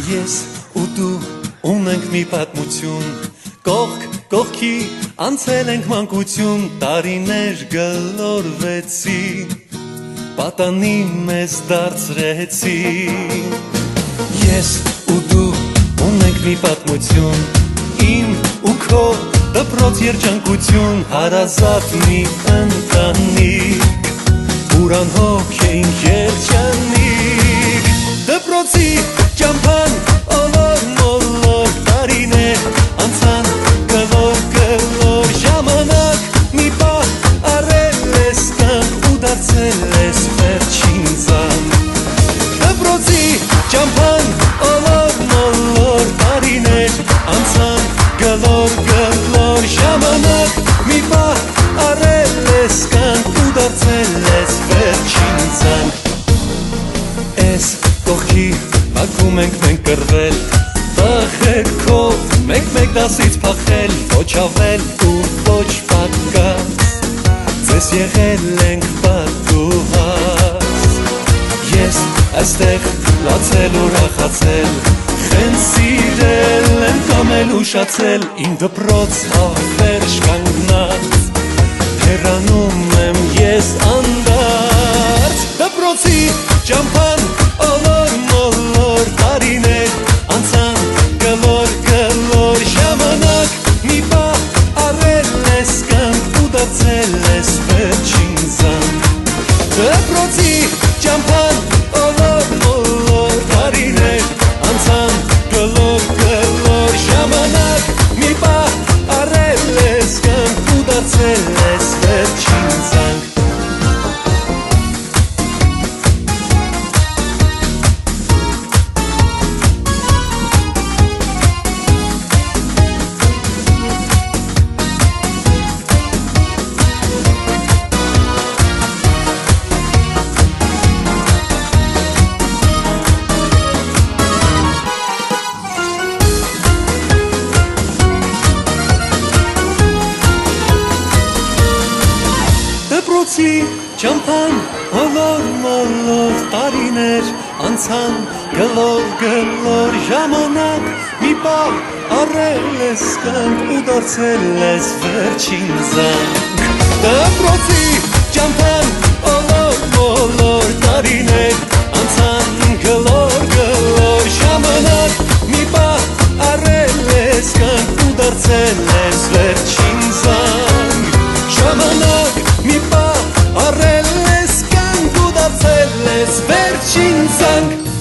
Ես ու դու ունենք մի պատմություն, կողք կողքի անցել ենք մանկություն, տարիներ գլորվեցին, պատանի մեզ դարձրեցին։ Ես ու դու ունենք մի պատմություն, իմ ու քո դպրոց երջանկություն, հարազատ մի ընտանիք, ուր անհոգ էինք երջանիկ։ Դպրոցի ճամփան ոլոր մոլոր, տարիներ անցան գլոր գլոր, ժամանակ մի պահ առել ես կյանք ու դարձել ես վերջին զանգ։ Դպրոցի ճամփան ոլոր մոլոր, տարիներ անցան գլոր գլոր, ժամանակ մի պահ առել ես կյանք ու դարձել ես վերջին զանգ։ Էս կողքի բակում ենք մենք կռվել, տխեքով մեկ-մեկ դասից փախել, ոչ ավել ու ոչ պակաս, ձեզ եղել ենք պատուհաս։ Ես այստեղ լացել ու ուրախացել, խեն սիրել եմ կամ էլ ուշացել, իմ դպրոց հավերժ կանգնած, հեռանում եմ ես անդարձ։ Դպրոցի ճամփան ոլոր մոլոր, տարիներ անցան գլոր գլոր, ժամանակ մի պահ առել ես կյանք ու դարձել ես վերջին զանգ։ Դպրոցի ճամփան ոլոր մոլոր, տարիներ անցան գլոր գլոր, ժամանակ մի պահ առել ես կյանք ու դարձել ես վերջին զանգ։ Դպրոցի ճամփան ոլոր մոլոր, տարիներ անցան գլոր գլոր, ժամանակ մի պահ առել ես կյանք ու դարձել ես վերջին զանգ։ Դպրոցի ճամփան ոլոր մոլոր, տարիներ անցան գլոր գլոր, ժամանակ մի պահ առել ես կյանք ու դարձել ես վերջին զանգ։ Ժամանակ մի պահ առել ես կյանք ու դարձել ես վերջին զանգ։